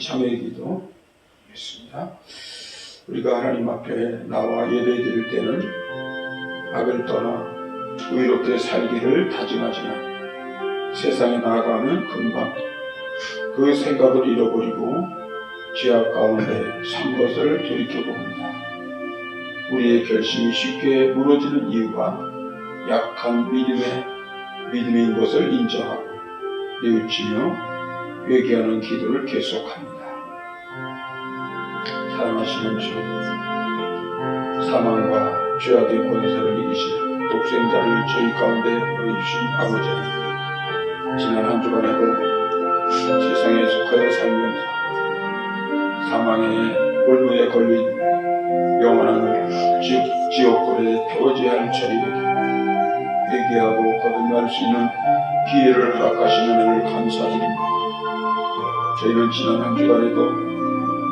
참회기도 했습니다. 우리가 하나님 앞에 나와 예배드릴 때는 악을 떠나 의롭게 살기를 다짐하지만 세상에 나아가면 금방 그 생각을 잃어버리고 죄악 가운데 산 것을 돌이켜봅니다. 우리의 결심이 쉽게 무너지는 이유가 약한 믿음인 것을 인정하고 뉘우치며 회개하는 기도를 계속합니다. 사랑하시는 주, 사망과 죄악의 권세를 이기실 독생자를 저희 가운데 보내주신 아버지 하나님, 지난 한 주간에도 세상에 속하여 살면서 사망의 올무에 걸린 영원한 지옥불에 태워져야 할 저희에게 회개하고 거듭날 수 있는 기회를 허락하신 은혜를 감사드립니다. 저희는 지난 한 주간에도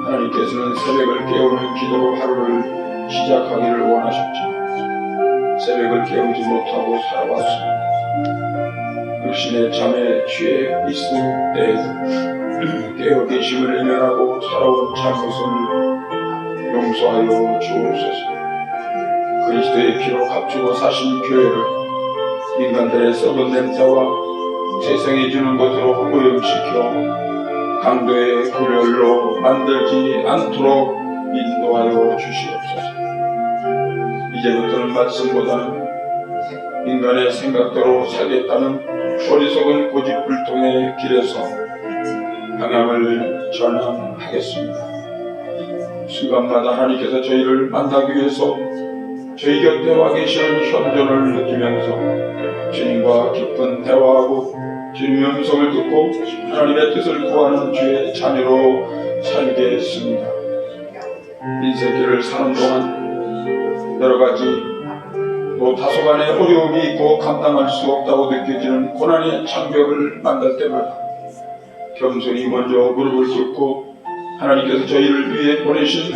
하나님께서는 새벽을 깨우는 기도로 하루를 시작하기를 원하셨지만 새벽을 깨우지 못하고 살아왔습니다. 육신의 잠에 취해 있을 때에도 깨어 계심을 외면하고 살아온 잘못을 용서하여 주옵소서. 그리스도의 피로 값주고 사신 교회를 인간들의 썩은 냄새와 세상이 주는 것으로 오염시켜 강도의 굴열로 만들지 않도록 인도하여 주시옵소서. 이제부터는 말씀보다는 인간의 생각대로 살겠다는 어리석은 고집불통의 길에서 방향을 전환하겠습니다. 순간마다 하나님께서 저희를 만나기 위해서 저희 곁에 와 계시는 현존을 느끼면서 주님과 깊은 대화하고 주님의 음성을 듣고 하나님의 뜻을 구하는 주의 자녀로 살겠습니다. 인생길을 사는 동안 여러가지 또 다소간의 어려움이 있고 감당할 수 없다고 느껴지는 고난의 장벽을 만날 때마다 겸손히 먼저 무릎을 꿇고 하나님께서 저희를 위해 보내신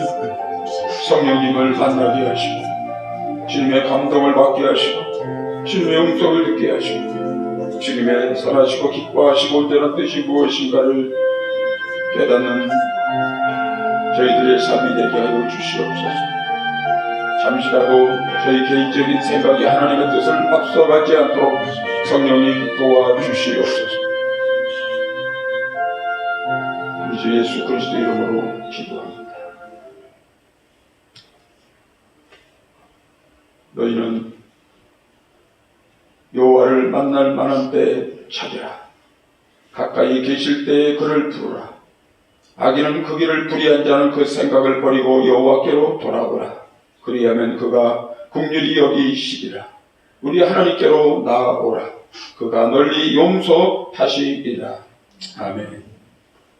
성령님을 만나게 하시고 주님의 감동을 받게 하시고 주님의 음성을 듣게 하시고 주님의 선하시고 기뻐하시고 온전한 뜻이 무엇인가를 깨닫는 저희들의 삶이 되게 하여 주시옵소서. 잠시라도 저희 개인적인 생각이 하나님의 뜻을 앞서가지 않도록 성령님 도와주시옵소서. 우리 주 예수 그리스도 이름으로 기도합니다. 너희는 여호와를 만날 만한 때에 찾으라. 가까이 계실 때에 그를 부르라. 악인은 그 길을 불의한 자는 그 생각을 버리고 여호와께로 돌아오라. 그리하면 그가 긍휼히 여기시리라. 우리 하나님께로 나아오라. 그가 널리 용서하시리라. 아멘.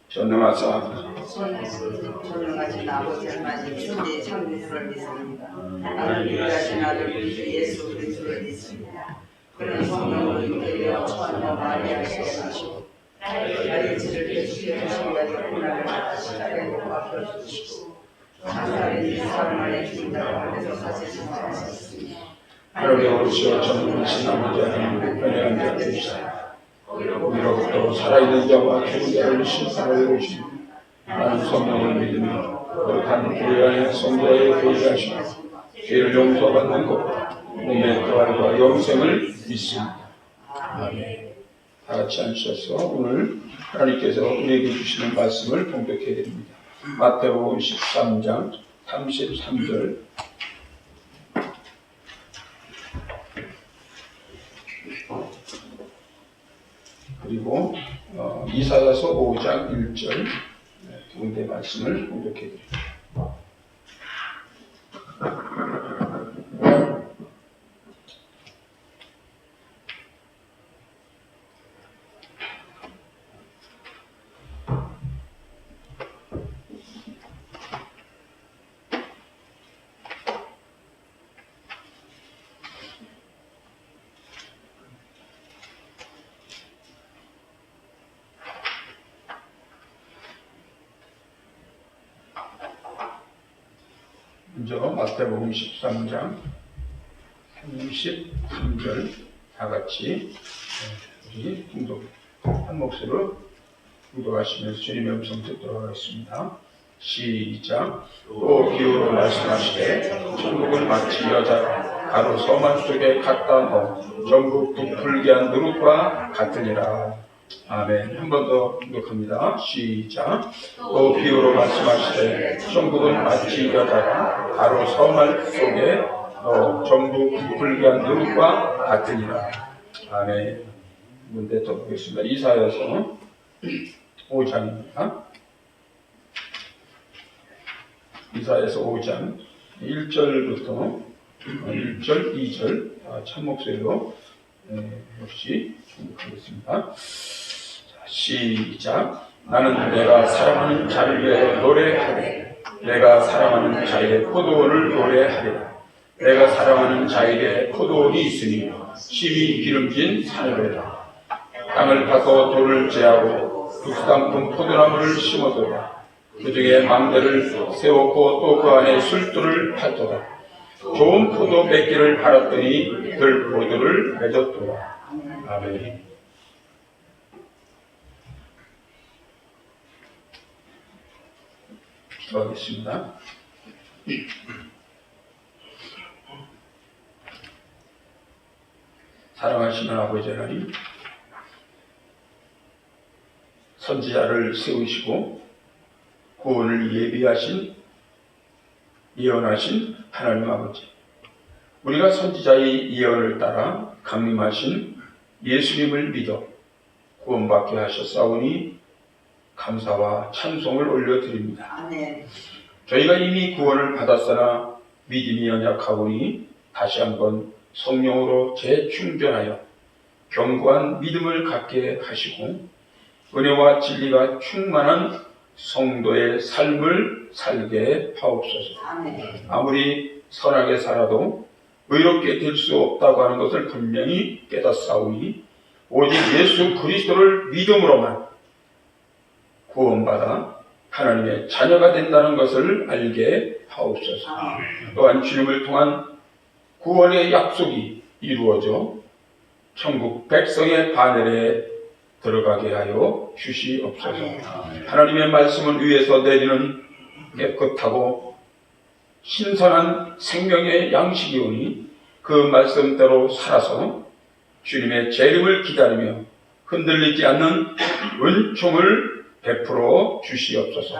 전능하사 전능하신 아버지를 맞이 천지의 참 예수를 믿습니다. 나는 유일하신 아들 우리 예수 그리스도를 믿습니다. 그는 성령으로 잉태되어 처하며 마리아에서 나시고 나의 죄를 대주시려 하시며 고난을 받으시다에 높아 주시고 장사의 사람 안에 죽는다고 하면서 사실 하셨습니다. 하나님의 오시어 전능하신 아버지 하나님을 편애한 자 되시다. 우리로부터 살아있는 자와 죽은 자를 심판하여 오십니다. 나는 성령을 믿으며 거룩한 교회 안에 성자의 교회하시고 죄를 용서받는 것과 몸의 부활과 영생을 믿습니다. 아멘. 다 같이 앉으셔서 오늘 하나님께서 우리에게 주시는 말씀을 봉독해 드립니다. 마태복음 13장 33절 그리고 이사야서 5장 1절 두 군데 말씀을 봉독해 드립니다. 먼저 마태복음 13장 33절 다 같이 우리 공독 한 목소리로 묵도하시면서 주님의 음성 듣도록 하겠습니다. 시작. 또 비유로 말씀하시되 천국은 마치 여자가 가로 서만 속에 갖다 넣어 전국 부풀게 누룩과 같으니라. 아멘. 한 번 더 묵독합니다. 시작. 또 비유로 말씀하시되 천국은 마치 여자가 가로 서만 속에 넣어 전국 부풀게 누룩과 같으니라. 아멘. 문제 또 보겠습니다. 이사야서 5장입니다. 이사야서 5장 1절부터 1절, 2절 참 목소리로 역시 중독하겠습니다. 시작. 나는 내가 사랑하는 자를 위해 노래하리. 내가 사랑하는 자의 포도원을 노래하리라. 내가 사랑하는 자에게 포도원이 있으니 심히 기름진 산으로다. 땅을 파서 돌을 제하고 육상품 포도나무를 심어두라. 그 중에 망대를 세웠고 또 그 안에 술두를 팔도다. 좋은 포도 몇 개를 팔았더니 들포도를 맺었도다. 아멘. 기도하겠습니다. 사랑하시는 아버지 하나님, 선지자를 세우시고 구원을 예비하신 예언하신 하나님 아버지, 우리가 선지자의 예언을 따라 강림하신 예수님을 믿어 구원받게 하셨사오니 감사와 찬송을 올려드립니다. 아멘. 저희가 이미 구원을 받았으나 믿음이 연약하오니 다시 한번 성령으로 재충전하여 견고한 믿음을 갖게 하시고 은혜와 진리가 충만한 성도의 삶을 살게 하옵소서. 아멘. 아무리 선하게 살아도 의롭게 될 수 없다고 하는 것을 분명히 깨닫사오니 오직 예수 그리스도를 믿음으로만 구원받아 하나님의 자녀가 된다는 것을 알게 하옵소서. 또한 주님을 통한 구원의 약속이 이루어져 천국 백성의 바늘에 들어가게 하여 주시옵소서. 하나님의 말씀은 위에서 내리는 깨끗하고 신선한 생명의 양식이오니 그 말씀대로 살아서 주님의 재림을 기다리며 흔들리지 않는 은총을 베풀어 주시옵소서.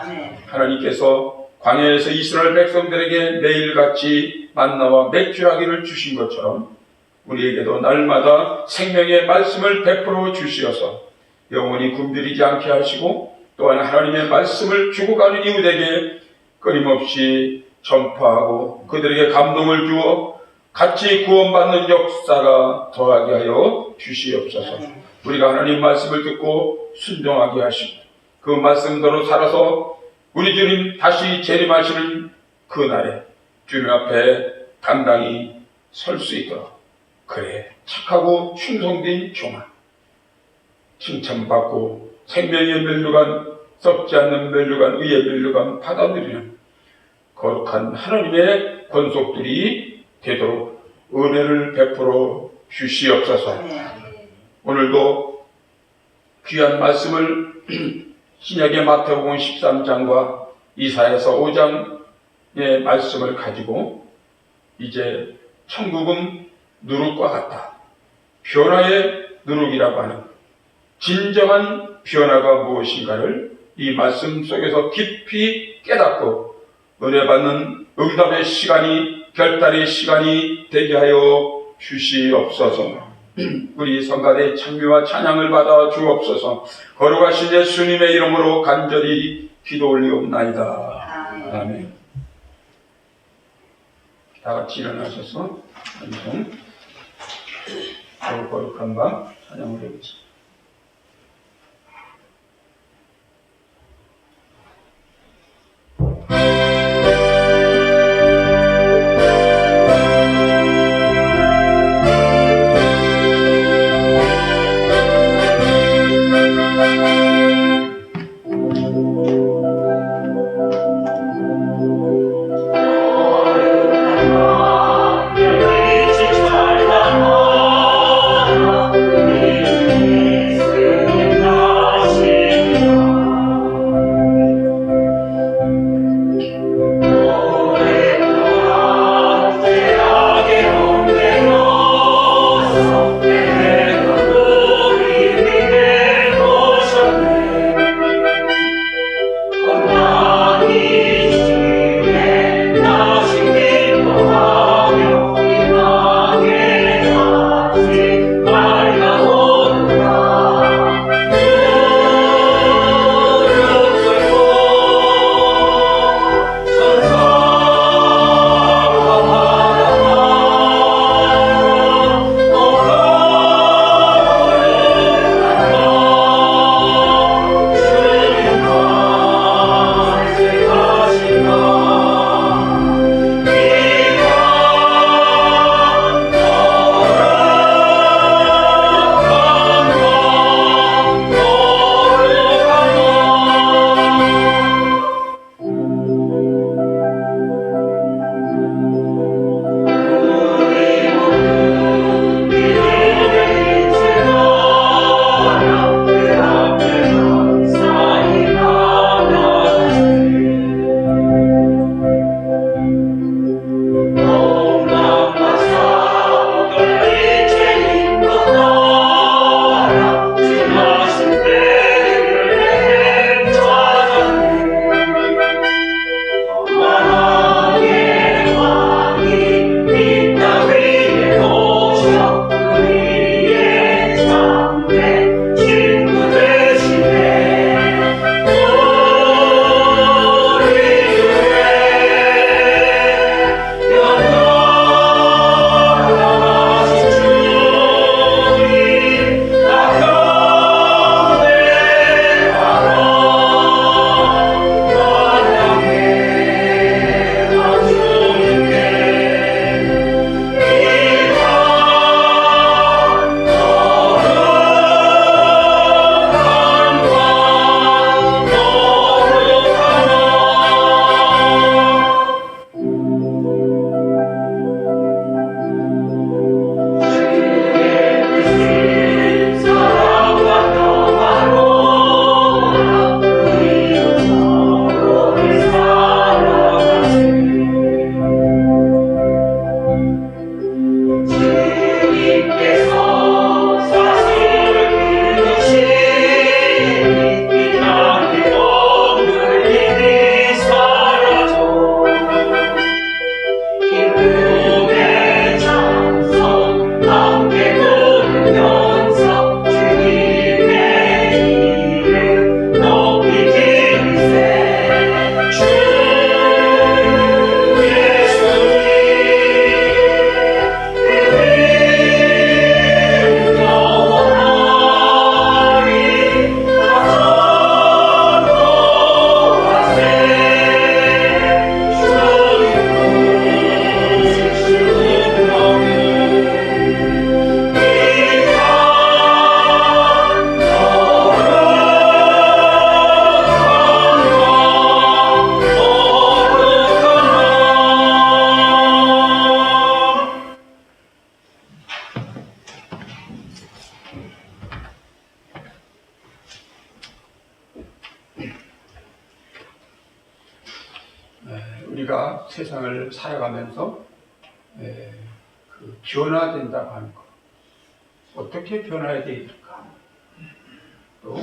하나님께서 광야에서 이스라엘 백성들에게 매일같이 만나와 맥주라기를 주신 것처럼 우리에게도 날마다 생명의 말씀을 베풀어 주시어서 영원히 굶주리지 않게 하시고 또한 하나님의 말씀을 주고 가는 이웃에게 끊임없이 전파하고 그들에게 감동을 주어 같이 구원받는 역사가 더하게 하여 주시옵소서. 우리가 하나님 말씀을 듣고 순종하게 하시고 그 말씀대로 살아서 우리 주님 다시 재림하시는 그날에 주님 앞에 당당히 설 수 있도록 그래 착하고 충성된 종아 칭찬받고 생명의 면류관 썩지 않는 면류관 의의 면류관 받아들이는 거룩한 하나님의 권속들이 되도록 은혜를 베풀어 주시옵소서. 오늘도 귀한 말씀을 신약의 마태복음 13장과 이사야서 5장의 말씀을 가지고 이제 천국은 누룩과 같다. 변화의 누룩이라고 하는 진정한 변화가 무엇인가를 이 말씀 속에서 깊이 깨닫고 은혜 받는 응답의 시간이 결단의 시간이 되게 하여 주시옵소서. 우리 성가대의 찬미와 찬양을 받아 주옵소서. 거룩하신 예수님의 이름으로 간절히 기도 올리옵나이다. 아멘. 다 같이 일어나셔서 찬송 거룩한 밤 찬양을 해보겠습니다. 늘 잊지 말라. 우리가 세상을 살아가면서 변화된다고 하는 것, 어떻게 변화해야 될까? 또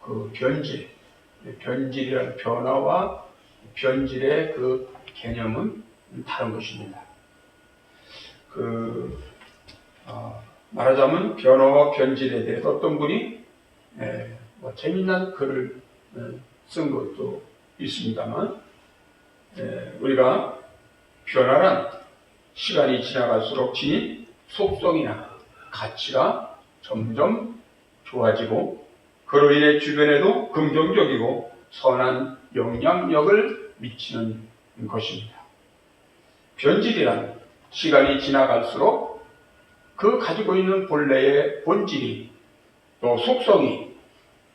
그 변질이라는 변화와 변질의 그 개념은 다른 것입니다. 말하자면 변화와 변질에 대해서 어떤 분이 재미난 글을 쓴 것도 있습니다만, 우리가 변화란 시간이 지나갈수록 지닌 속성이나 가치가 점점 좋아지고 그로 인해 주변에도 긍정적이고 선한 영향력을 미치는 것입니다. 변질이란 시간이 지나갈수록 그 가지고 있는 본래의 본질이 또 속성이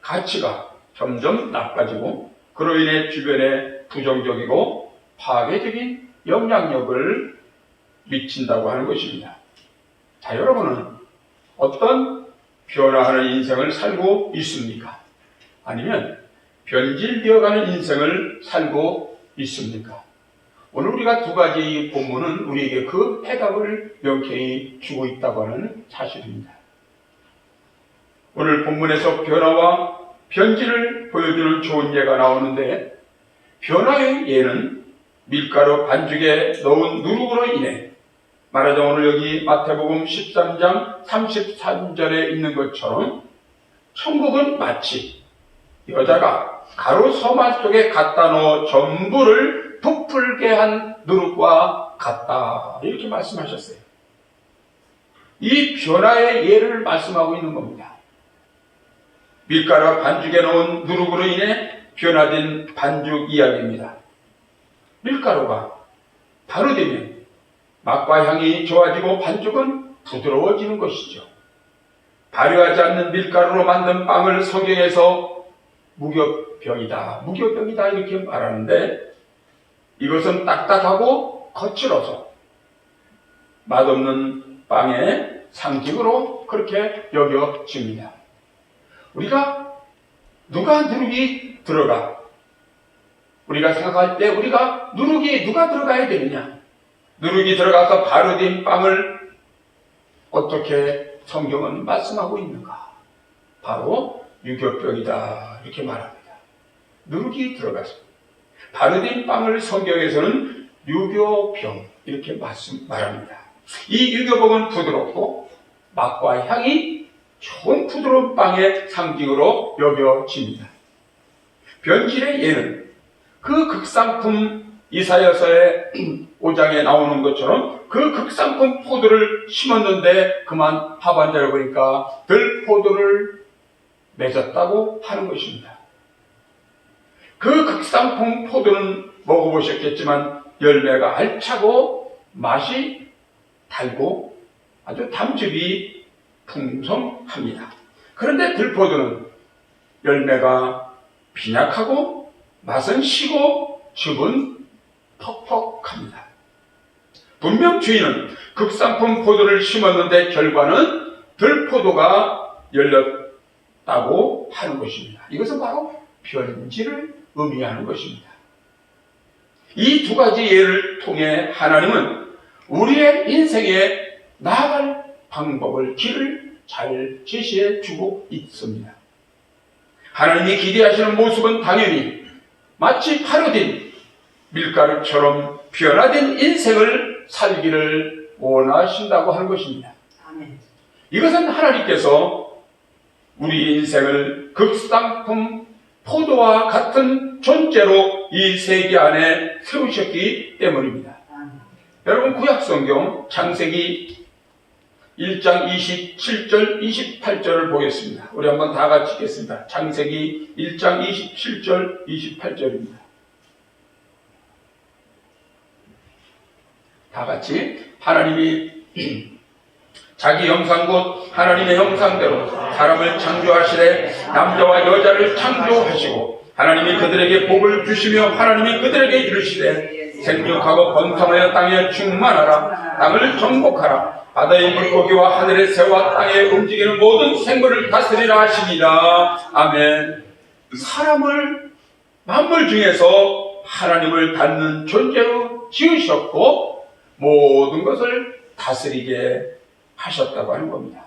가치가 점점 나빠지고 그로 인해 주변에 부정적이고 파괴적인 영향력을 미친다고 하는 것입니다. 자, 여러분은 어떤 변화하는 인생을 살고 있습니까? 아니면 변질되어가는 인생을 살고 있습니까? 오늘 우리가 두 가지 본문은 우리에게 그 해답을 명쾌히 주고 있다고 하는 사실입니다. 오늘 본문에서 변화와 변질을 보여주는 좋은 예가 나오는데, 변화의 예는 밀가루 반죽에 넣은 누룩으로 인해, 말하자면 오늘 여기 마태복음 13장 33절에 있는 것처럼 천국은 마치 여자가 가루 서말 속에 갖다 넣어 전부를 부풀게 한 누룩과 같다, 이렇게 말씀하셨어요. 이 변화의 예를 말씀하고 있는 겁니다. 밀가루 반죽에 넣은 누룩으로 인해 변화된 반죽 이야기입니다. 밀가루가 바로 되면 맛과 향이 좋아지고 반죽은 부드러워지는 것이죠. 발효하지 않는 밀가루로 만든 빵을 성경에서 무교병이다 이렇게 말하는데, 이것은 딱딱하고 거칠어서 맛없는 빵의 상징으로 그렇게 여겨집니다. 우리가 누가 누룩이 들어가? 우리가 생각할 때 우리가 누가 들어가야 되느냐? 누룩이 들어가서 발효된 빵을 어떻게 성경은 말씀하고 있는가? 바로 유교병이다 이렇게 말합니다. 누룩이 들어가서 발효된 빵을 성경에서는 유교병 이렇게 말합니다. 이 유교병은 부드럽고 맛과 향이 좋은 부드러운 빵의 상징으로 여겨집니다. 변질의 예는 그 극상품 이사야서의 5장에 나오는 것처럼 그 극상품 포도를 심었는데 그만 하반절에 보니까 들포도를 맺었다고 하는 것입니다. 그 극상품 포도는 먹어보셨겠지만 열매가 알차고 맛이 달고 아주 담즙이 풍성합니다. 그런데 들포도는 열매가 빈약하고 맛은 시고 즙은 퍽퍽합니다. 분명 주인은 극상품 포도를 심었는데 결과는 들포도가 열렸다고 하는 것입니다. 이것은 바로 변질을 의미하는 것입니다. 이 두 가지 예를 통해 하나님은 우리의 인생에 나아갈 방법을, 길을 잘 제시해 주고 있습니다. 하나님이 기대하시는 모습은 당연히 마치 발효된 밀가루처럼 변화된 인생을 살기를 원하신다고 하는 것입니다. 아멘. 이것은 하나님께서 우리 인생을 극상품 포도와 같은 존재로 이 세계 안에 세우셨기 때문입니다. 아멘. 여러분, 구약성경 창세기 1장 27절 28절을 보겠습니다. 우리 한번 다 같이 읽겠습니다. 창세기 1장 27절 28절입니다. 다 같이. 하나님이 자기 형상 곧 하나님의 형상대로 사람을 창조하시되 남자와 여자를 창조하시고 하나님이 그들에게 복을 주시며 하나님이 그들에게 이르시되 생육하고 번성하여 땅에 충만하라. 땅을 정복하라. 바다의 물고기와 하늘의 새와 땅에 움직이는 모든 생물을 다스리라 하시니라. 아멘. 사람을 만물 중에서 하나님을 닮는 존재로 지으셨고 모든 것을 다스리게 하셨다고 하는 겁니다.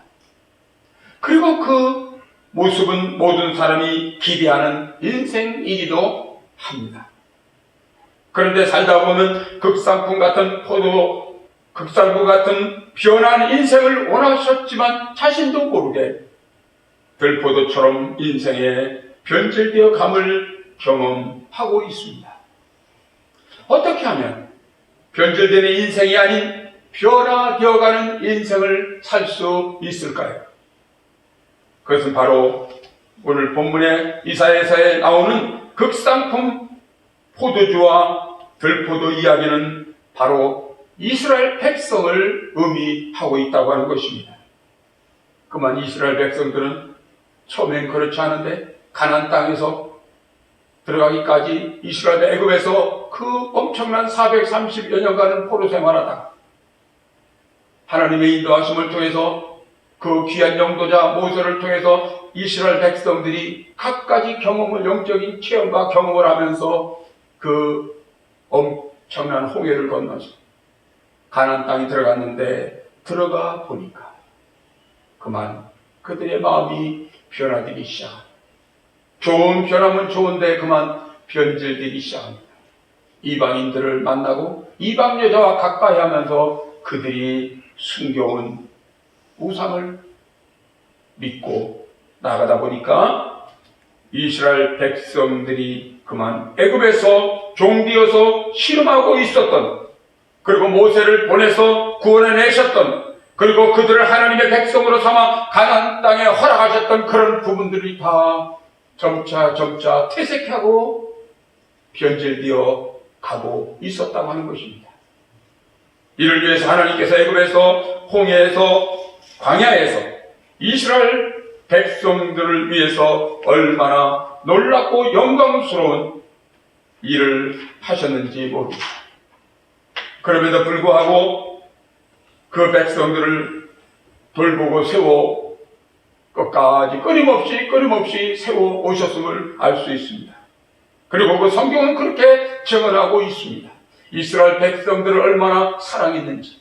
그리고 그 모습은 모든 사람이 기대하는 인생이기도 합니다. 그런데 살다 보면 극상품 같은 극상품 같은 변한 인생을 원하셨지만 자신도 모르게 들포도처럼 인생에 변질되어 감을 경험하고 있습니다. 어떻게 하면 변질되는 인생이 아닌 변화되어가는 인생을 살 수 있을까요? 그것은 바로 오늘 본문의 이사야서에 나오는 극상품 포도주와 들포도 이야기는 바로 이스라엘 백성을 의미하고 있다고 하는 것입니다. 그만 이스라엘 백성들은 처음엔 그렇지 않은데 가나안 땅에서 들어가기까지 이스라엘 애굽에서 그 엄청난 430여 년간을 포로 생활하다가 하나님의 인도하심을 통해서 그 귀한 영도자 모세를 통해서 이스라엘 백성들이 갖가지 경험을, 영적인 체험과 경험을 하면서 그 엄청난 홍해를 건너서 가나안 땅에 들어갔는데 들어가 보니까 그만 그들의 마음이 변화되기 시작합니다. 좋은 변화면 좋은데 그만 변질되기 시작합니다. 이방인들을 만나고 이방 여자와 가까이 하면서 그들이 숨겨온 우상을 믿고 나가다 보니까 이스라엘 백성들이 그만 애굽에서 종되어서 신음하고 있었던, 그리고 모세를 보내서 구원해내셨던, 그리고 그들을 하나님의 백성으로 삼아 가나안 땅에 허락하셨던 그런 부분들이 다 점차 퇴색하고 변질되어 가고 있었다고 하는 것입니다. 이를 위해서 하나님께서 애굽에서, 홍해에서, 광야에서 이스라엘 백성들을 위해서 얼마나 놀랍고 영광스러운 일을 하셨는지 모릅니다. 그럼에도 불구하고 그 백성들을 돌보고 세워 끝까지 끊임없이 세워 오셨음을 알 수 있습니다. 그리고 그 성경은 그렇게 증언하고 있습니다. 이스라엘 백성들을 얼마나 사랑했는지,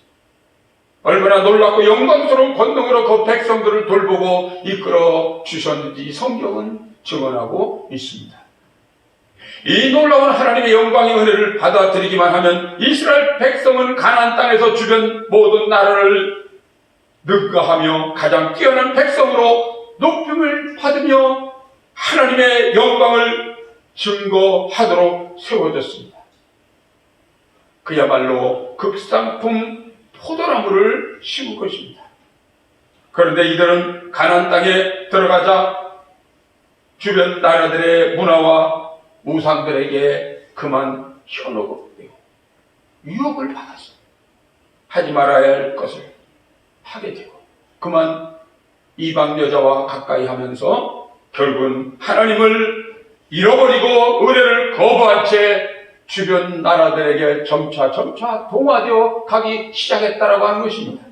얼마나 놀랍고 영광스러운 권능으로 그 백성들을 돌보고 이끌어 주셨는지 성경은 증언하고 있습니다. 이 놀라운 하나님의 영광의 은혜를 받아들이기만 하면 이스라엘 백성은 가나안 땅에서 주변 모든 나라를 능가하며 가장 뛰어난 백성으로 높임을 받으며 하나님의 영광을 증거하도록 세워졌습니다. 그야말로 극상품 포도나무를 심은 것입니다. 그런데 이들은 가나안 땅에 들어가자 주변 나라들의 문화와 우상들에게 그만 현혹되고 유혹을 받아서 하지 말아야 할 것을 하게 되고 그만 이방 여자와 가까이 하면서 결국은 하나님을 잃어버리고 은혜를 거부한 채 주변 나라들에게 점차 동화되어 가기 시작했다라고 하는 것입니다.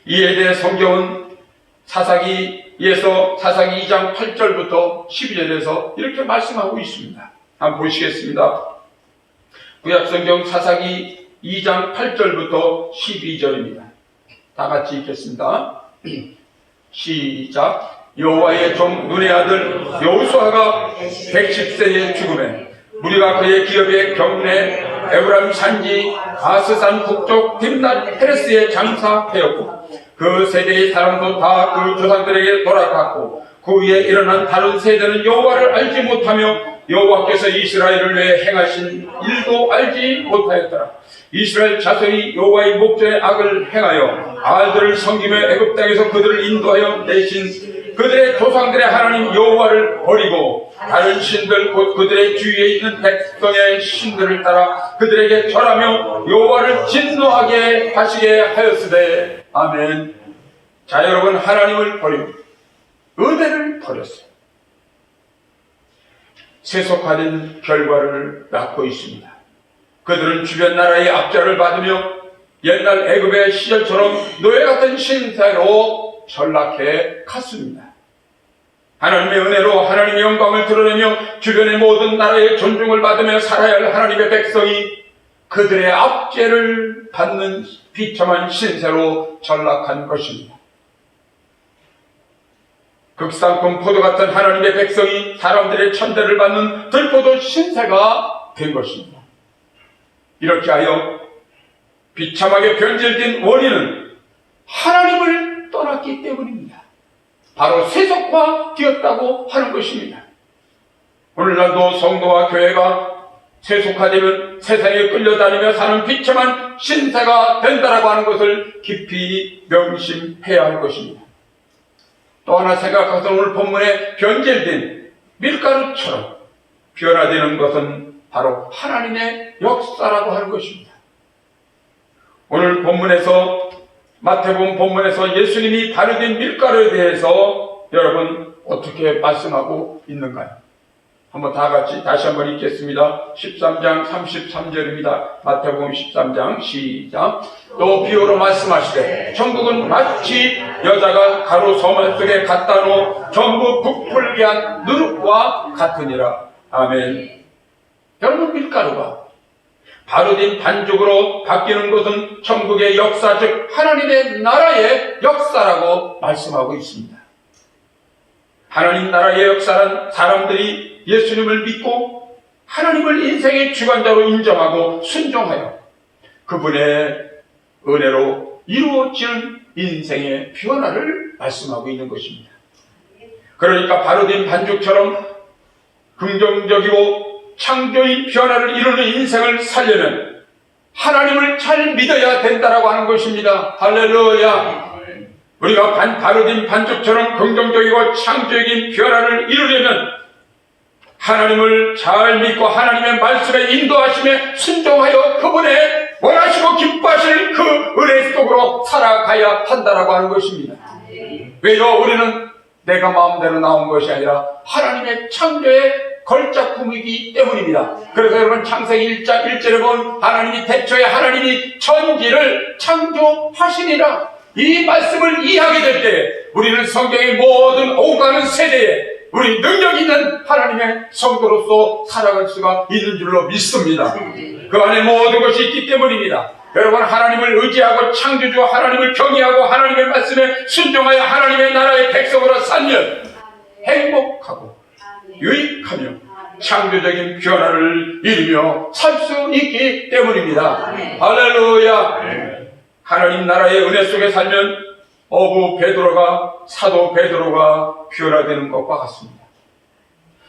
이에 대해 성경은 사사기에서 사사기 2장 8절부터 12절에서 이렇게 말씀하고 있습니다. 한번 보시겠습니다. 구약성경 사사기 2장 8절부터 12절입니다. 다 같이 읽겠습니다. 시작. 여호와의 종 눈의 아들 여호수아가 110세에 죽음에 무리가 그의 기업의 경내 에브라임 산지 가스산 북쪽 딥낫 헤레스에 장사하였고 그 세대의 사람도 다 그 조상들에게 돌아갔고 그 위에 일어난 다른 세대는 여호와를 알지 못하며 여호와께서 이스라엘을 위해 행하신 일도 알지 못하였더라. 이스라엘 자손이 여호와의 목전에 악을 행하여 바알들을 섬기며 애굽 땅에서 그들을 인도하여 내신 그들의 조상들의 하나님 여호와를 버리고 다른 신들 곧 그들의 주위에 있는 백성의 신들을 따라 그들에게 절하며 여호와를 진노하게 하시게 하였으되 아멘. 자, 여러분, 하나님을 버리고 은혜를 버렸어요. 세속화된 결과를 낳고 있습니다. 그들은 주변 나라의 압제를 받으며 옛날 애굽의 시절처럼 노예 같은 신세로 전락해 갔습니다. 하나님의 은혜로 하나님의 영광을 드러내며 주변의 모든 나라의 존중을 받으며 살아야 할 하나님의 백성이 그들의 압제를 받는 비참한 신세로 전락한 것입니다. 극상품 포도 같은 하나님의 백성이 사람들의 천대를 받는 들포도 신세가 된 것입니다. 이렇게 하여 비참하게 변질된 원인은 하나님을 떠났기 때문입니다. 바로 세속화되었다고 하는 것입니다. 오늘날도 성도와 교회가 세속화되면 세상에 끌려다니며 사는 비참한 신세가 된다라고 하는 것을 깊이 명심해야 할 것입니다. 또 하나 생각해서 오늘 본문에 변질된 밀가루처럼 변화되는 것은 바로 하나님의 역사라고 하는 것입니다. 오늘 본문에서 마태복음 본문에서 예수님이 바르된 밀가루에 대해서 여러분 어떻게 말씀하고 있는가요? 한번 다 같이 다시 한번 읽겠습니다. 13장 33절입니다. 마태복음 13장 시작. 또 비유로 말씀하시되 천국은 마치 여자가 가루 소말 속에 갖다 놓아 전부 부풀게 한 누룩과 같으니라. 아멘. 여러분, 밀가루가 바르된 반죽으로 바뀌는 것은 천국의 역사, 즉 하나님의 나라의 역사라고 말씀하고 있습니다. 하나님 나라의 역사는 사람들이 예수님을 믿고 하나님을 인생의 주관자로 인정하고 순종하여 그분의 은혜로 이루어지는 인생의 변화를 말씀하고 있는 것입니다. 그러니까 바르된 반죽처럼 긍정적이고 창조의 변화를 이루는 인생을 살려면 하나님을 잘 믿어야 된다라고 하는 것입니다. 할렐루야. 우리가 바르된 반죽처럼 긍정적이고 창조적인 변화를 이루려면 하나님을 잘 믿고 하나님의 말씀에 인도하심에 순종하여 그분의 원하시고 기뻐하실 그 은혜 속으로 살아가야 한다라고 하는 것입니다. 왜요? 우리는 내가 마음대로 나온 것이 아니라 하나님의 창조의 걸작품이기 때문입니다. 그래서 여러분 창세기 1장 1절에 보면 하나님이 태초에 하나님이 천지를 창조하시니라. 이 말씀을 이해하게 될 때 우리는 성경의 모든 오가는 세대에 우리 능력 있는 하나님의 성도로서 살아갈 수가 있는 줄로 믿습니다. 그 안에 모든 것이 있기 때문입니다. 여러분, 하나님을 의지하고 창조주 하나님을 경외하고 하나님의 말씀에 순종하여 하나님의 나라의 백성으로 살면 행복하고 유익하며 창조적인 변화를 이루며 살 수 있기 때문입니다. 할렐루야. 하나님 나라의 은혜 속에 살면 어부 베드로가 사도 베드로가 변화되는 것과 같습니다.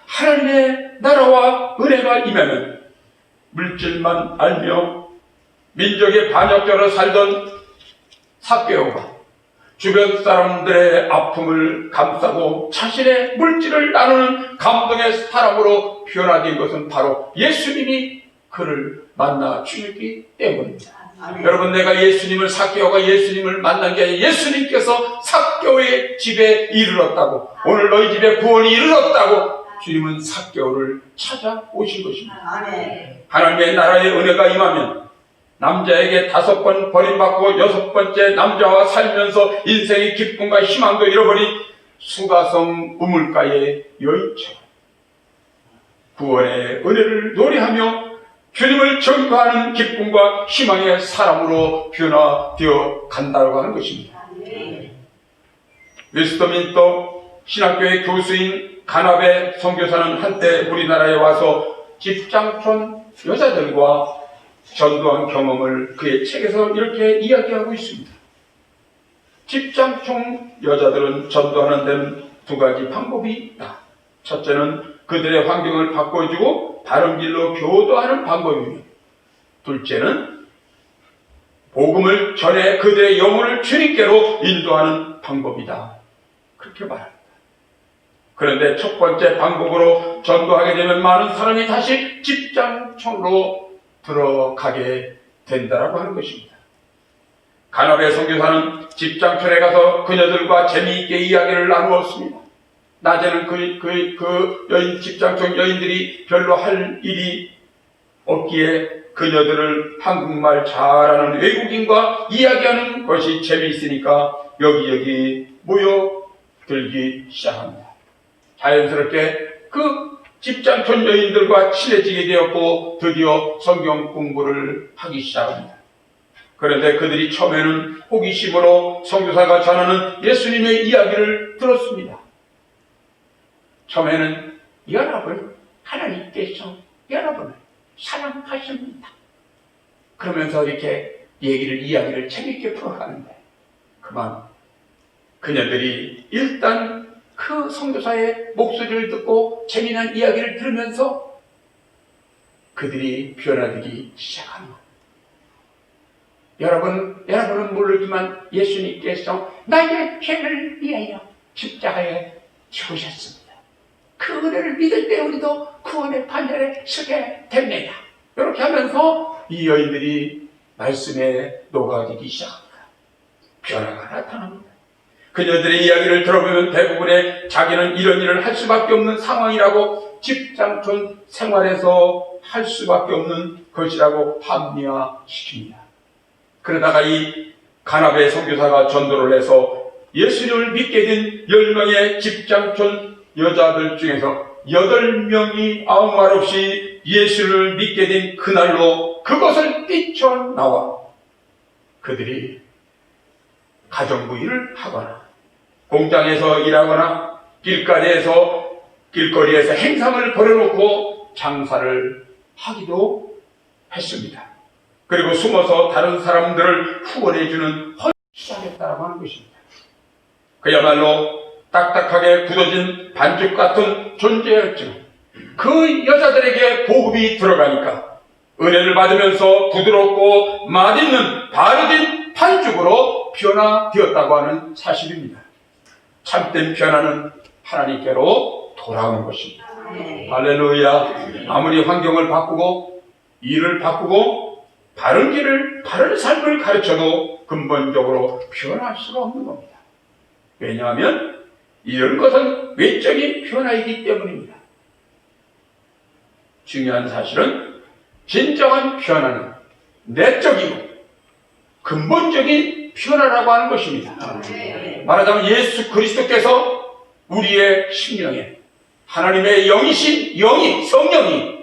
하나님의 나라와 은혜가 임하면 물질만 알며 민족의 반역자로 살던 삭개오가 주변 사람들의 아픔을 감싸고 자신의 물질을 나누는 감동의 사람으로 변화된 것은 바로 예수님이 그를 만나 주셨기 때문입니다. 여러분, 내가 예수님을 삭개오가 예수님을 만난 게 아니라 예수님께서 삭개오의 집에 이르렀다고, 오늘 너희 집에 구원이 이르렀다고 주님은 삭개오를 찾아오신 것입니다. 하나님의 나라의 은혜가 임하면 남자에게 5번 버림받고 6번째 남자와 살면서 인생의 기쁨과 희망도 잃어버린 수가성 우물가의 여인처럼 구원의 은혜를 노래하며 주님을 전거하는 기쁨과 희망의 사람으로 변화되어 간다고 하는 것입니다. 웨스터민스터 신학교의 교수인 가나베 선교사는 한때 우리나라에 와서 집장촌 여자들과 전도한 경험을 그의 책에서 이렇게 이야기하고 있습니다. 집장촌 여자들은 전도하는 데는 2가지 방법이 있다. 첫째는 그들의 환경을 바꿔주고 바른 길로 교도하는 방법이며, 둘째는 복음을 전해 그들의 영혼을 주님께로 인도하는 방법이다. 그렇게 말합니다. 그런데 첫 번째 방법으로 전도하게 되면 많은 사람이 다시 집장촌으로 들어가게 된다라고 하는 것입니다. 가나베 선교사는 집장촌에 가서 그녀들과 재미있게 이야기를 나누었습니다. 낮에는 그 여인, 집장촌 여인들이 별로 할 일이 없기에 그녀들을 한국말 잘하는 외국인과 이야기하는 것이 재미있으니까 여기저기 모여들기 시작합니다. 자연스럽게 그 집장촌 여인들과 친해지게 되었고 드디어 성경 공부를 하기 시작합니다. 그런데 그들이 처음에는 호기심으로 선교사가 전하는 예수님의 이야기를 들었습니다. 처음에는 여러분, 하나님께서 여러분을 사랑하십니다. 그러면서 이렇게 이야기를 재밌게 풀어가는데 그만 그녀들이 일단 그 선교사의 목소리를 듣고 재미난 이야기를 들으면서 그들이 변화되기 시작하는 것. 여러분은 모르지만 예수님께서 나의 죄를 위하여 십자가에 죽으셨습니다. 그 은혜를 믿을 때 우리도 구원의 판결에 서게 됩니다. 이렇게 하면서 이 여인들이 말씀에 녹아들기 시작합니다. 변화가 나타납니다. 그녀들의 이야기를 들어보면 대부분의 자기는 이런 일을 할 수밖에 없는 상황이라고 집장촌 생활에서 할 수밖에 없는 것이라고 합리화시킵니다. 그러다가 이 가나베 선교사가 전도를 해서 예수님을 믿게 된 10명의 집장촌 여자들 중에서 8명이 아무 말 없이 예수를 믿게 된 그날로 그것을 뛰쳐나와 그들이 가정부 일을 하거나 공장에서 일하거나 길거리에서 행상을 벌여놓고 장사를 하기도 했습니다. 그리고 숨어서 다른 사람들을 후원해주는 헛 시작했다라고 하는 것입니다. 그야말로 딱딱하게 굳어진 반죽 같은 존재였지만 그 여자들에게 보급이 들어가니까 은혜를 받으면서 부드럽고 맛있는 바르진 반죽으로 변화되었다고 하는 사실입니다. 참된 변화는 하나님께로 돌아오는 것입니다. 할렐루야. 아무리 환경을 바꾸고 일을 바꾸고 바른 길을 바른 삶을 가르쳐도 근본적으로 변할 수가 없는 겁니다. 왜냐하면 이런 것은 외적인 변화이기 때문입니다. 중요한 사실은 진정한 변화는 내적이고 근본적인 변화라고 하는 것입니다. 말하자면 예수 그리스도께서 우리의 심령에 하나님의 영이 성령이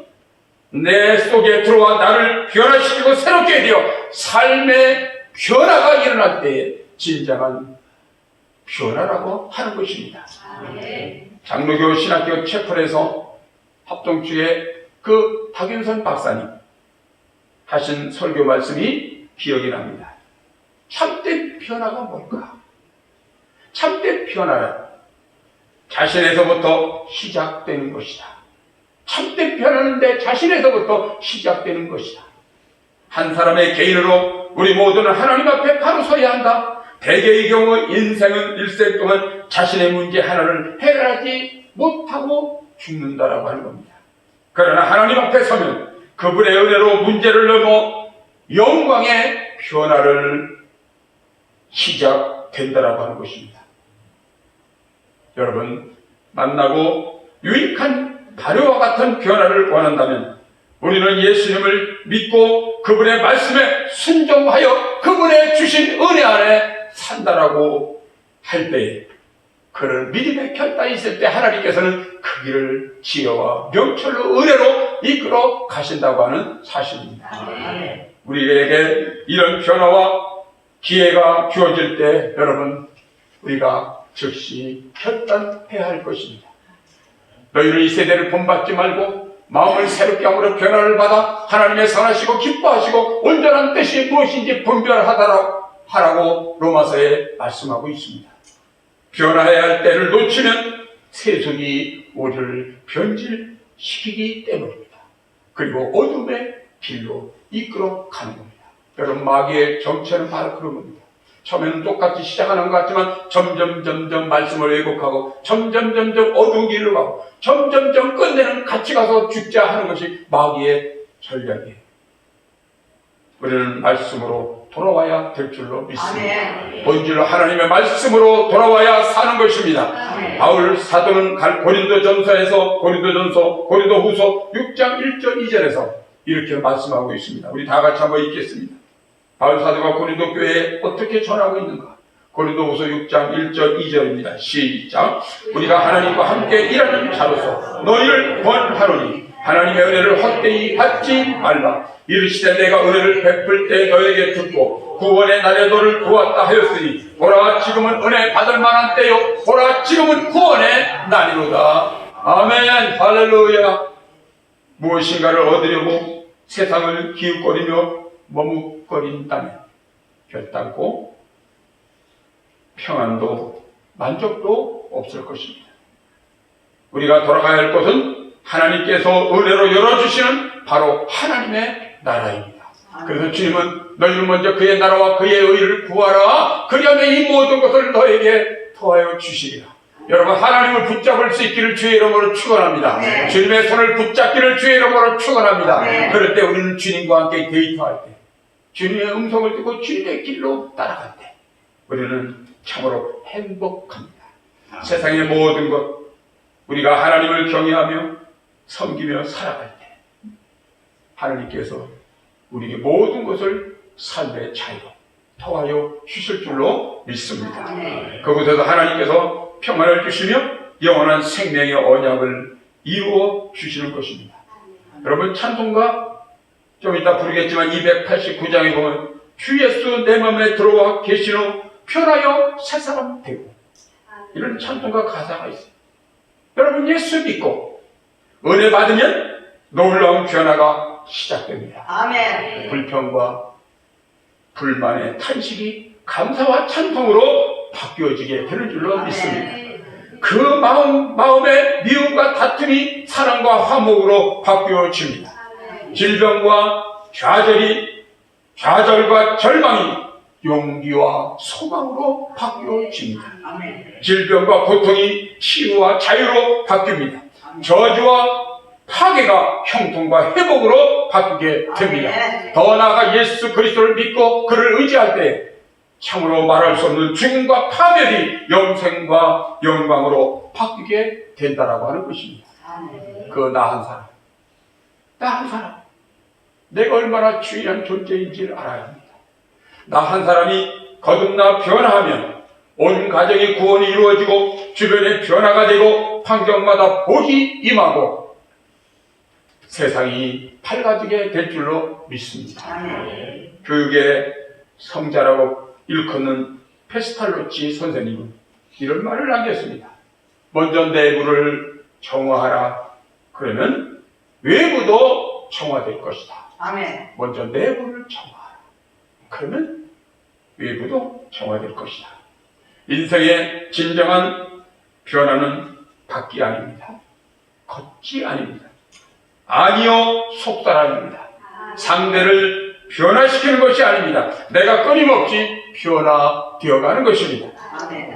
내 속에 들어와 나를 변화시키고 새롭게 되어 삶의 변화가 일어날 때에 진정한 변화라고 하는 것입니다. 장로교 신학교 채플에서 합동주의 그 박윤선 박사님 하신 설교 말씀이 기억이 납니다. 참된 변화가 뭘까? 참된 변화는 자신에서부터 시작되는 것이다. 참된 변화는 내 자신에서부터 시작되는 것이다. 한 사람의 개인으로 우리 모두는 하나님 앞에 바로 서야 한다. 대개의 경우 인생은 일생 동안 자신의 문제 하나를 해결하지 못하고 죽는다라고 하는 겁니다. 그러나 하나님 앞에 서면 그분의 은혜로 문제를 넘어 영광의 변화를 시작된다라고 하는 것입니다. 여러분, 만나고 유익한 발효와 같은 변화를 원한다면 우리는 예수님을 믿고 그분의 말씀에 순종하여 그분의 주신 은혜 안에 산다라고 할 때에 그런 믿음의 결단이 있을 때 하나님께서는 그 길을 지혜와 명철로 은혜로 이끌어 가신다고 하는 사실입니다. 우리에게 이런 변화와 기회가 주어질 때 여러분 우리가 즉시 결단해야 할 것입니다. 너희는 이 세대를 본받지 말고 마음을 새롭게 함으로 변화를 받아 하나님의 선하시고 기뻐하시고 온전한 뜻이 무엇인지 분별하라고 로마서에 말씀하고 있습니다. 변화해야 할 때를 놓치면 세속이 우리를 변질시키기 때문입니다. 그리고 어둠의 길로 이끌어 가는 겁니다. 여러분, 마귀의 정체는 바로 그런 겁니다. 처음에는 똑같이 시작하는 것 같지만 점점 말씀을 왜곡하고 점점 어두운 길로 가고 점점 끝내는 같이 가서 죽자 하는 것이 마귀의 전략이에요. 우리는 말씀으로 돌아와야 될 줄로 믿습니다. 본질로 하나님의 말씀으로 돌아와야 사는 것입니다. 바울 사도는 고린도전서에서 고린도후서 6장 1절 2절에서 이렇게 말씀하고 있습니다. 우리 다 같이 한번 읽겠습니다. 바울 사도가 고린도 교회에 어떻게 전하고 있는가? 고린도후서 6장 1절 2절입니다. 시작. 우리가 하나님과 함께 일하는 자로서 너희를 권하노니 하나님의 은혜를 헛되이 받지 말라. 이르시되 내가 은혜를 베풀 때 너에게 듣고 구원의 날에 너를 구웠다 하였으니 보라 지금은 은혜 받을 만한 때요 보라 지금은 구원의 날이로다. 아멘. 할렐루야. 무엇인가를 얻으려고 세상을 기웃거리며 머뭇거린다면 결단코 평안도 만족도 없을 것입니다. 우리가 돌아가야 할 곳은 하나님께서 은혜로 열어주시는 바로 하나님의 나라입니다. 그래서 주님은 너희는 먼저 그의 나라와 그의 의를 구하라. 그리하면 이 모든 것을 너에게 더하여 주시리라. 여러분, 하나님을 붙잡을 수 있기를 주의 이름으로 축원합니다. 네. 주님의 손을 붙잡기를 주의 이름으로 축원합니다. 네. 그럴 때 우리는 주님과 함께 데이트할 때, 주님의 음성을 듣고 주님의 길로 따라갈 때 우리는 참으로 행복합니다. 세상의 모든 것, 우리가 하나님을 경외하며 섬기며 살아갈 때 하나님께서 우리에게 모든 것을 삶의 자유로 더하여 주실 줄로 믿습니다. 그곳에서 하나님께서 평안을 주시며 영원한 생명의 언약을 이루어 주시는 것입니다. 여러분, 찬송가 좀 이따 부르겠지만 289장에 보면 주 예수 내 마음에 들어와 계신 후 편하여 새 사람 되고, 이런 찬송가 가사가 있어요. 여러분, 예수 믿고 은혜 받으면 놀라운 변화가 시작됩니다. 아멘. 불평과 불만의 탄식이 감사와 찬송으로 바뀌어지게 되는 줄로 믿습니다. 그 마음의 미움과 다툼이 사랑과 화목으로 바뀌어집니다. 질병과 좌절과 절망이 용기와 소망으로 바뀌어집니다. 질병과 고통이 치유와 자유로 바뀝니다. 저주와 파괴가 형통과 회복으로 바뀌게 됩니다. 더 나아가 예수 그리스도를 믿고 그를 의지할 때 참으로 말할 수 없는 죽음과 파멸이 영생과 영광으로 바뀌게 된다라고 하는 것입니다. 그 나 한 사람, 내가 얼마나 중요한 존재인지를 알아야 합니다. 나 한 사람이 거듭나 변화하면 온 가정의 구원이 이루어지고 주변에 변화가 되고 환경마다 복이 임하고 세상이 밝아지게 될 줄로 믿습니다. 교육의 성자라고 일컫는 페스탈로치 선생님은 이런 말을 남겼습니다. 먼저 내부를 정화하라. 그러면 외부도 정화될 것이다. 아멘. 먼저 내부를 정화하라. 그러면 외부도 정화될 것이다. 인생의 진정한 변화는 밖이 아닙니다. 겉이 아닙니다. 아니요, 속사람입니다. 상대를 변화시키는 것이 아닙니다. 내가 끊임없이 변화되어가는 것입니다.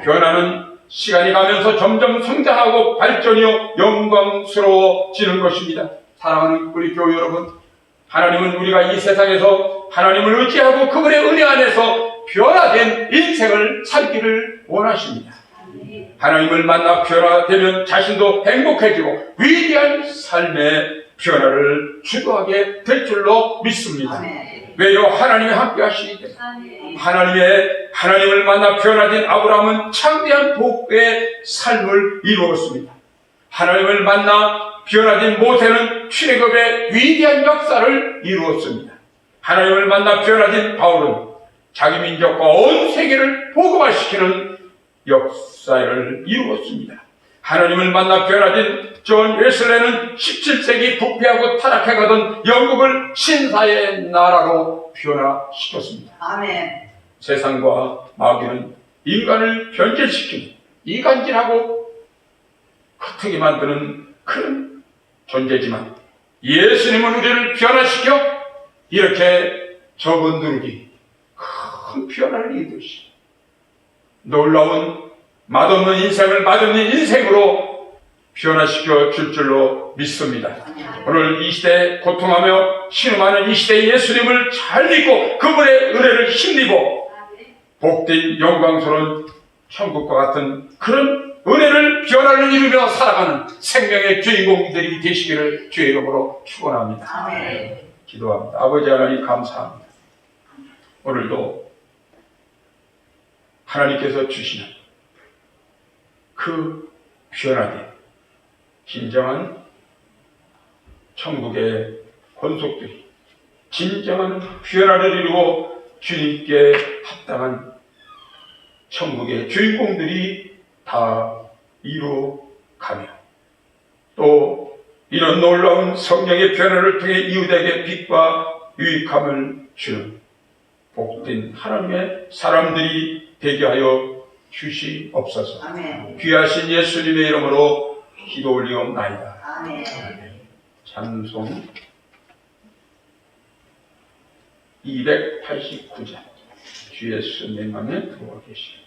변화는 시간이 가면서 점점 성장하고 발전이요 영광스러워지는 것입니다. 사랑하는 우리 교회 여러분, 하나님은 우리가 이 세상에서 하나님을 의지하고 그분의 은혜 안에서 변화된 인생을 살기를 원하십니다. 하나님을 만나 변화되면 자신도 행복해지고 위대한 삶의 변화를 주도하게 될 줄로 믿습니다. 왜요? 하나님이 함께 하시기 때문에. 하나님을 만나 변화된 아브라함은 창대한 복의 삶을 이루었습니다. 하나님을 만나 변화된 모세는 출애굽의 위대한 역사를 이루었습니다. 하나님을 만나 변화된 바울은 자기 민족과 온 세계를 복음화시키는 역사를 이루었습니다. 하나님을 만나 변화된 존 웨슬레는 17세기 부패하고 타락해가던 영국을 신사의 나라로 변화시켰습니다. 아멘. 세상과 마귀는 인간을 변질시키는 이간질하고 흩트게 만드는 그런 존재지만 예수님은 우리를 변화시켜 이렇게 적은 누르기 큰 변화를 이루시 놀라운 맛없는 인생을 맛없는 인생으로 변화시켜 줄 줄로 믿습니다. 오늘 이 시대에 고통하며 신음하는 이 시대의 예수님을 잘 믿고 그분의 은혜를 힘입어 복된 영광스러운 천국과 같은 그런 은혜를 변화를 이루며 살아가는 생명의 주인공들이 되시기를 주의 이름으로 축원합니다. 기도합니다. 아버지 하나님 감사합니다. 오늘도 하나님께서 주시는 그 변화된 진정한 천국의 권속들이 진정한 변화를 이루고 주님께 합당한 천국의 주인공들이 다 이루어가며 또 이런 놀라운 성령의 변화를 통해 이웃에게 빛과 유익함을 주는 복된 하나님의 사람들이 되게 하여 주시옵소서. 아멘. 귀하신 예수님의 이름으로 기도 올리옵나이다. 아멘. 찬송 289장 주 예수 내 맘에 들어와 계시오.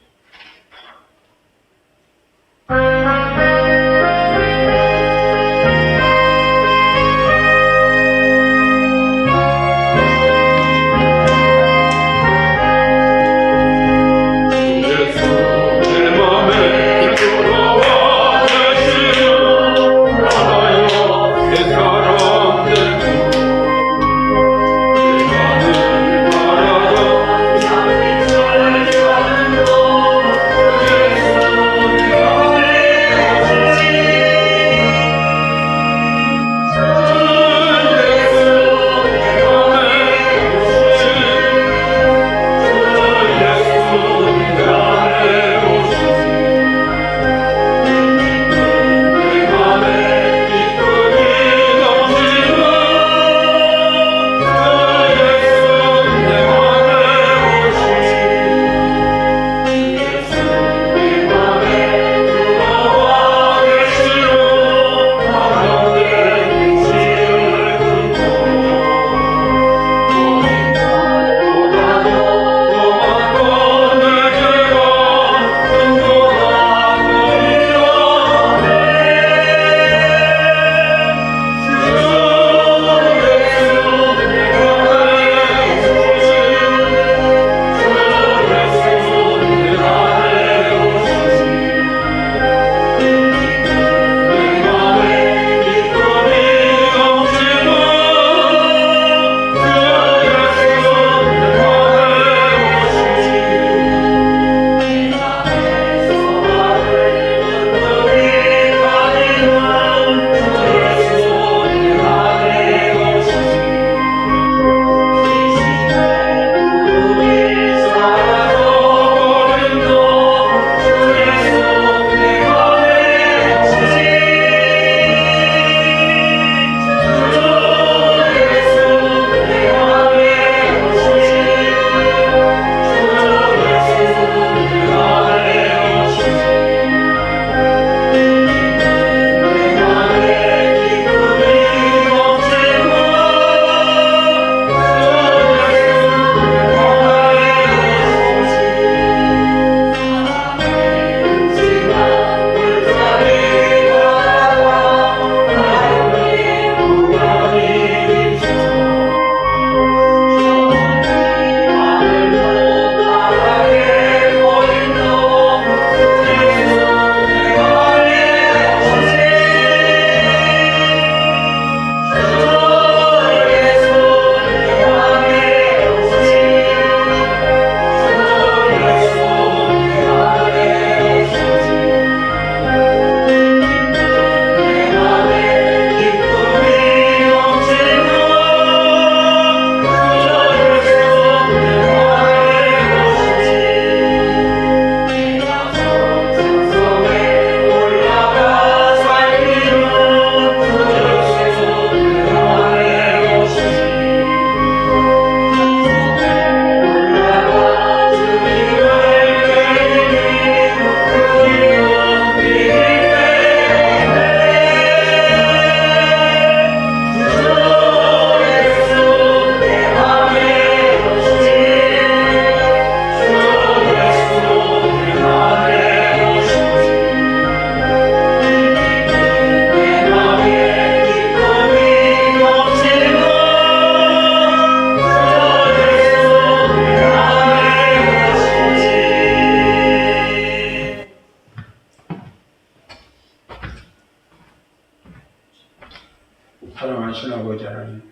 사랑하신 아버지 하나님,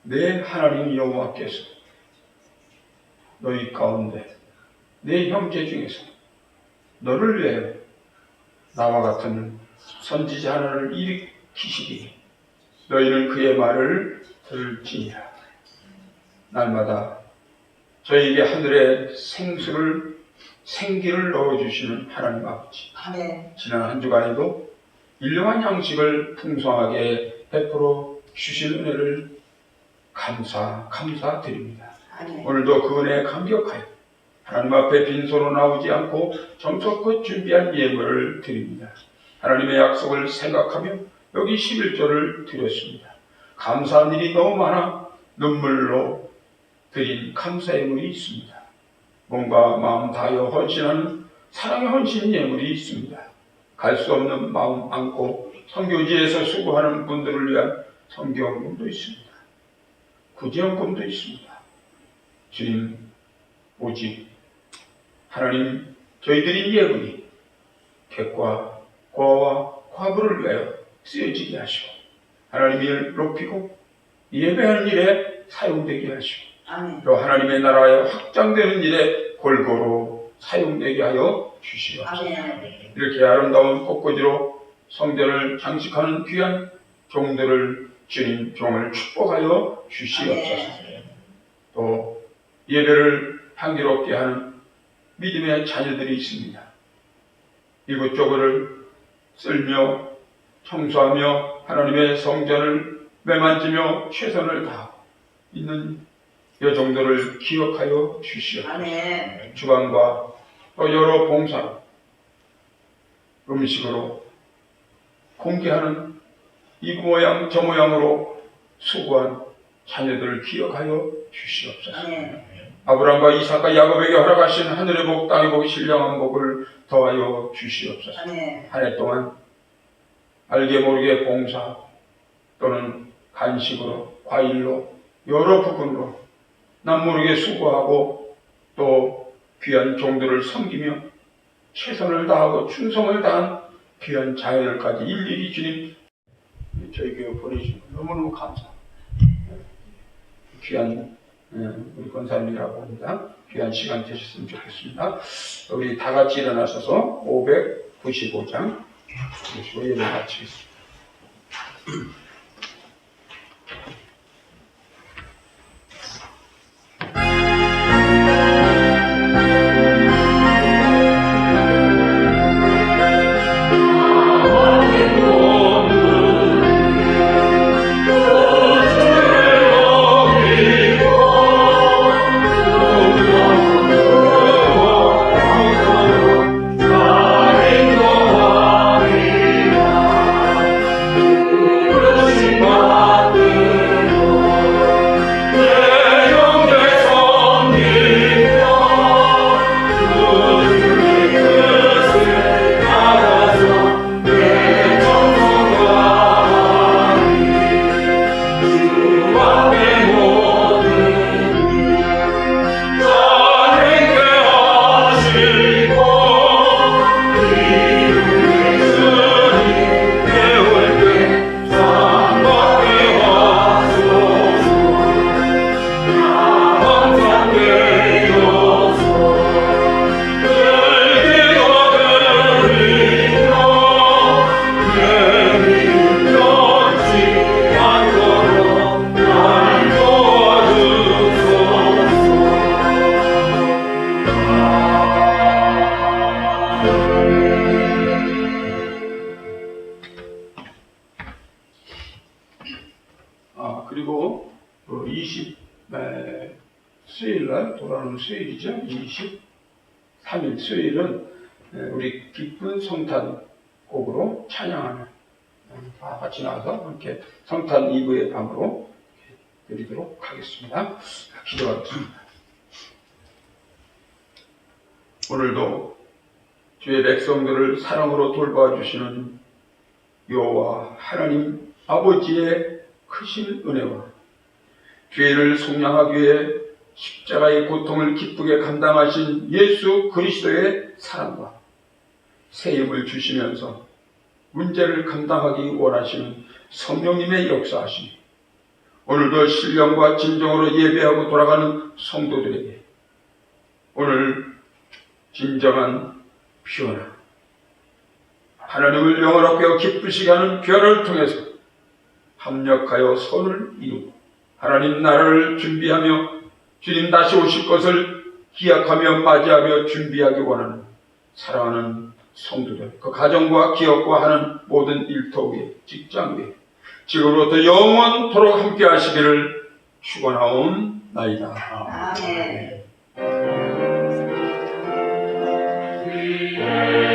내 하나님 여호와께서 너희 가운데 내 형제 중에서 너를 위하여 나와 같은 선지자 하나를 일으키시기에 너희는 그의 말을 들을지니라. 날마다 저희에게 하늘의 생기를 넣어주시는 하나님 아버지, 아멘. 지난 한 주간에도 일용한 양식을 풍성하게 베풀어 주신 은혜를 감사드립니다. 아멘. 오늘도 그 은혜에 감격하여 하나님 앞에 빈손으로 나오지 않고 정성껏 준비한 예물을 드립니다. 하나님의 약속을 생각하며 여기 11조를 드렸습니다. 감사한 일이 너무 많아 눈물로 드린 감사의 예물이 있습니다. 몸과 마음 다하여 헌신하는 사랑의 헌신 예물이 있습니다. 갈 수 없는 마음 안고 선교지에서 수고하는 분들을 위한 선교헌금도 있습니다. 구제헌금도 있습니다. 주님, 오직 하나님 저희들이 예물이 객과 고아와 과부를 위하여 쓰여지게 하시고 하나님을 높이고 예배하는 일에 사용되게 하시고 아멘. 또 하나님의 나라에 확장되는 일에 골고루 사용되게 하여 주시옵소서. 아멘. 이렇게 아름다운 꽃꽂이로 성전을 장식하는 귀한 종들을 주님 종을 축복하여 주시옵소서. 또 예배를 향기롭게 하는 믿음의 자녀들이 있습니다. 이곳저곳을 쓸며 청소하며 하나님의 성전을 매만지며 최선을 다하고 있는 여종들을 기억하여 주시옵소서. 아멘. 주방과 또 여러 봉사로 음식으로 공개하는 이 모양 저 모양으로 수고한 자녀들을 기억하여 주시옵소서. 아멘. 아브라함과 이삭과 야곱에게 허락하신 하늘의 복 땅의 복 신령한 복을 더하여 주시옵소서. 아멘. 한 해 동안 알게 모르게 봉사 또는 간식으로 과일로 여러 부분으로 남 모르게 수고하고 또 귀한 종들을 섬기며 최선을 다하고 충성을 다한 귀한 자녀들까지 일일이 주님 저희 교회 보내주시면 너무너무 감사합니다. 귀한 우리 권사님이라고 합니다. 귀한 시간 되셨으면 좋겠습니다. 우리 다 같이 일어나셔서 595장 보시고 예배 마치겠습니다. 그리고 수요일날 돌아오는 수요일이죠. 23일 수요일은 우리 기쁜 성탄 곡으로 찬양하는 다 같이 나와서 이렇게 성탄 이브의 밤으로 드리도록 하겠습니다. 기도하겠습니다. 오늘도 주의 백성들을 사랑으로 돌봐주시는 여호와 하나님 아버지의 크신 은혜와 죄를 속량하기 위해 십자가의 고통을 기쁘게 감당하신 예수 그리스도의 사랑과 새 힘을 주시면서 문제를 감당하기 원하시는 성령님의 역사하심이 오늘도 신령과 진정으로 예배하고 돌아가는 성도들에게 오늘 진정한 변화, 하나님을 영원하게 기쁘시게 하는 변화를 통해서 합력하여 선을 이루고 하나님 나라를 준비하며 주님 다시 오실 것을 기약하며 맞이하며 준비하기 원하는 사랑하는 성도들, 그 가정과 기업과 하는 모든 일터 위에, 직장 위에 지금부터 영원토록 함께 하시기를 축원하옵나이다. 아멘. 네.